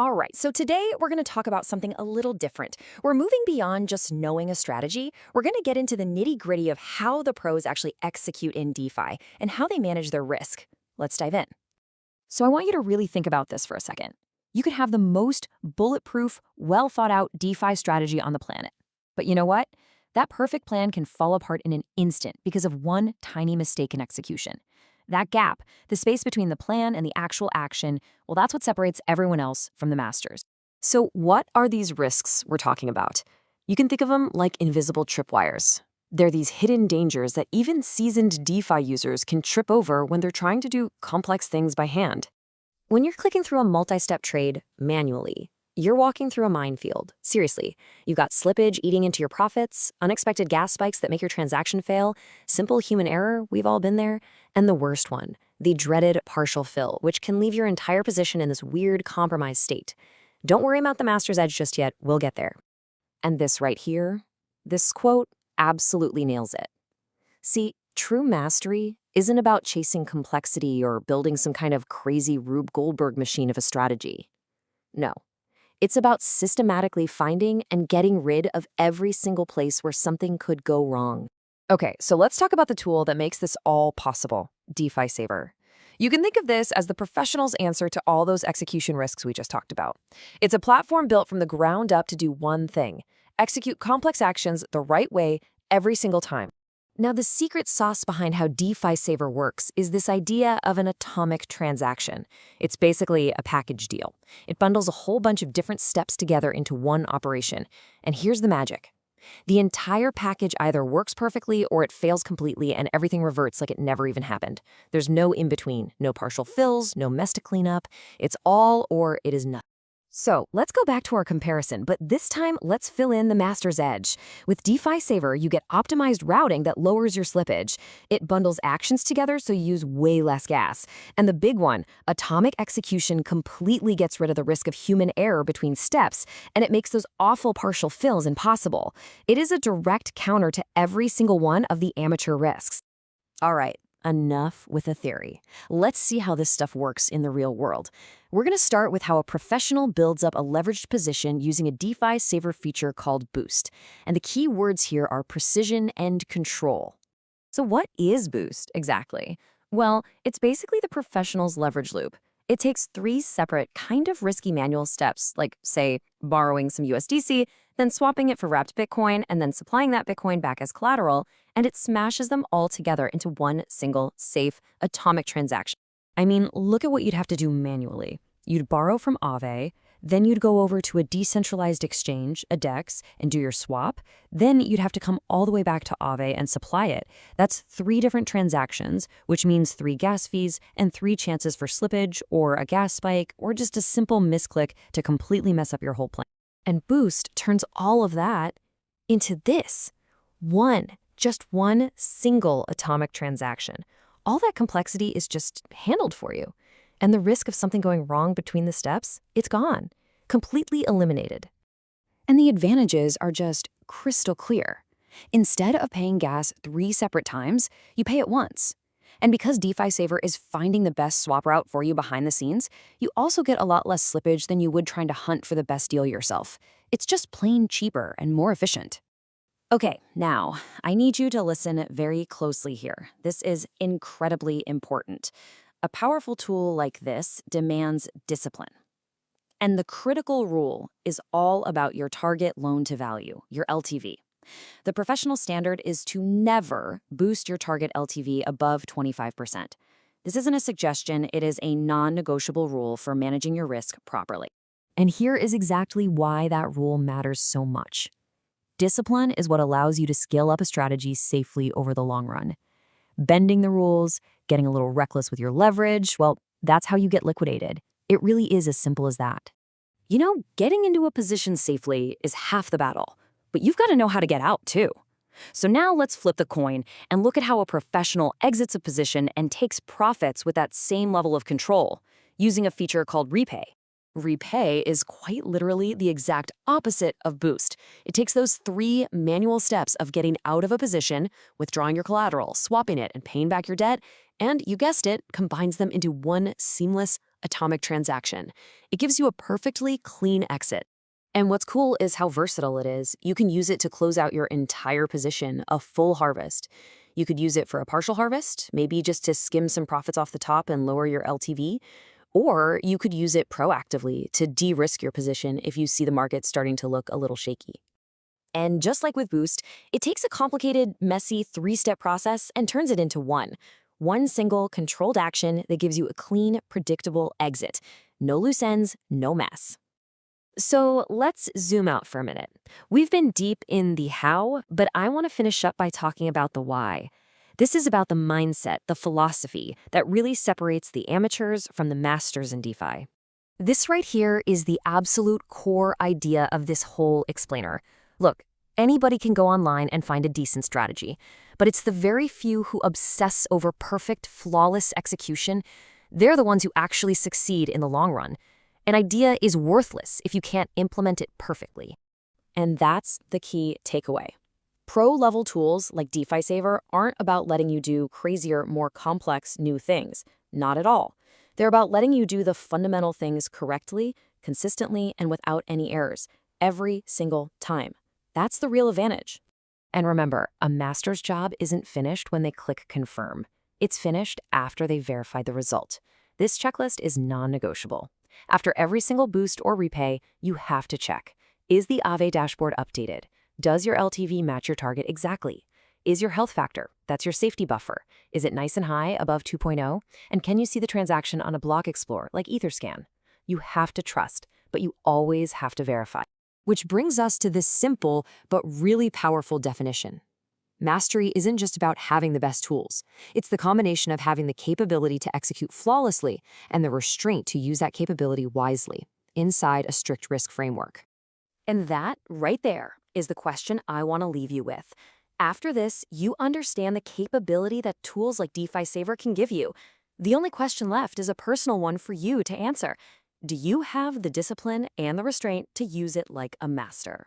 All right, so today we're going to talk about something a little different. We're moving beyond just knowing a strategy. We're going to get into the nitty-gritty of how the pros actually execute in DeFi and how they manage their risk. Let's dive in. So I want you to really think about this for a second. You could have the most bulletproof, well-thought-out DeFi strategy on the planet. But you know what? That perfect plan can fall apart in an instant because of one tiny mistake in execution. That gap, the space between the plan and the actual action, well, that's what separates everyone else from the masters. So what are these risks we're talking about? You can think of them like invisible tripwires. They're these hidden dangers that even seasoned DeFi users can trip over when they're trying to do complex things by hand. When you're clicking through a multi-step trade manually, you're walking through a minefield. Seriously, you've got slippage eating into your profits, unexpected gas spikes that make your transaction fail, simple human error, we've all been there, and the worst one, the dreaded partial fill, which can leave your entire position in this weird compromised state. Don't worry about the master's edge just yet, we'll get there. And this right here, this quote absolutely nails it. See, true mastery isn't about chasing complexity or building some kind of crazy Rube Goldberg machine of a strategy. No. It's about systematically finding and getting rid of every single place where something could go wrong. Okay, so let's talk about the tool that makes this all possible, DeFi Saver. You can think of this as the professional's answer to all those execution risks we just talked about. It's a platform built from the ground up to do one thing: execute complex actions the right way every single time. Now, the secret sauce behind how DeFi Saver works is this idea of an atomic transaction. It's basically a package deal. It bundles a whole bunch of different steps together into one operation. And here's the magic. The entire package either works perfectly or it fails completely and everything reverts like it never even happened. There's no in-between, no partial fills, no mess to clean up. It's all or it is nothing. So let's go back to our comparison, but this time let's fill in the master's edge. With DeFi Saver, you get optimized routing that lowers your slippage. It bundles actions together so you use way less gas. And the big one, atomic execution completely gets rid of the risk of human error between steps, and it makes those awful partial fills impossible. It is a direct counter to every single one of the amateur risks. All right. Enough with the theory. Let's see how this stuff works in the real world. We're going to start with how a professional builds up a leveraged position using a DeFi Saver feature called Boost. And the key words here are precision and control. So what is Boost exactly? Well, it's basically the professional's leverage loop. It takes 3 separate, kind of risky manual steps, like, say, borrowing some USDC, then swapping it for wrapped Bitcoin, and then supplying that Bitcoin back as collateral, and it smashes them all together into one single, safe, atomic transaction. I mean, look at what you'd have to do manually. You'd borrow from Aave, then you'd go over to a decentralized exchange, a DEX, and do your swap. Then you'd have to come all the way back to Aave and supply it. That's 3 different transactions, which means 3 gas fees and 3 chances for slippage or a gas spike or just a simple misclick to completely mess up your whole plan. And Boost turns all of that into this. Just one single atomic transaction. All that complexity is just handled for you. And the risk of something going wrong between the steps, it's gone. Completely eliminated. And the advantages are just crystal clear. Instead of paying gas 3 separate times, you pay it once. And because DeFi Saver is finding the best swap route for you behind the scenes, you also get a lot less slippage than you would trying to hunt for the best deal yourself. It's just plain cheaper and more efficient. Okay, now, I need you to listen very closely here. This is incredibly important. A powerful tool like this demands discipline. And the critical rule is all about your target loan-to-value, your LTV. The professional standard is to never boost your target LTV above 25%. This isn't a suggestion, it is a non-negotiable rule for managing your risk properly. And here is exactly why that rule matters so much. Discipline is what allows you to scale up a strategy safely over the long run. Bending the rules, getting a little reckless with your leverage, well, that's how you get liquidated. It really is as simple as that. You know, getting into a position safely is half the battle, but you've got to know how to get out too. So now let's flip the coin and look at how a professional exits a position and takes profits with that same level of control, using a feature called Repay. Repay is quite literally the exact opposite of Boost. It takes those 3 manual steps of getting out of a position, withdrawing your collateral, swapping it, and paying back your debt, and, you guessed it, combines them into one seamless, atomic transaction. It gives you a perfectly clean exit. And what's cool is how versatile it is. You can use it to close out your entire position, a full harvest. You could use it for a partial harvest, maybe just to skim some profits off the top and lower your LTV. Or you could use it proactively to de-risk your position if you see the market starting to look a little shaky. And just like with Boost, it takes a complicated, messy three-step process and turns it into one single controlled action that gives you a clean, predictable exit. No loose ends, no mess. So let's zoom out for a minute. We've been deep in the how, but I want to finish up by talking about the why. This is about the mindset, the philosophy that really separates the amateurs from the masters in DeFi. This right here is the absolute core idea of this whole explainer. Look, anybody can go online and find a decent strategy, but it's the very few who obsess over perfect, flawless execution. They're the ones who actually succeed in the long run. An idea is worthless if you can't implement it perfectly. And that's the key takeaway. Pro-level tools like DeFi Saver aren't about letting you do crazier, more complex new things. Not at all. They're about letting you do the fundamental things correctly, consistently, and without any errors, every single time. That's the real advantage. And remember, a master's job isn't finished when they click confirm. It's finished after they verify the result. This checklist is non-negotiable. After every single boost or repay, you have to check. Is the Aave dashboard updated? Does your LTV match your target exactly? Is your health factor, that's your safety buffer, is it nice and high above 2.0? And can you see the transaction on a block explorer like Etherscan? You have to trust, but you always have to verify. Which brings us to this simple but really powerful definition. Mastery isn't just about having the best tools. It's the combination of having the capability to execute flawlessly and the restraint to use that capability wisely inside a strict risk framework. And that, right there, is the question I want to leave you with. After this, you understand the capability that tools like DeFi Saver can give you. The only question left is a personal one for you to answer. Do you have the discipline and the restraint to use it like a master?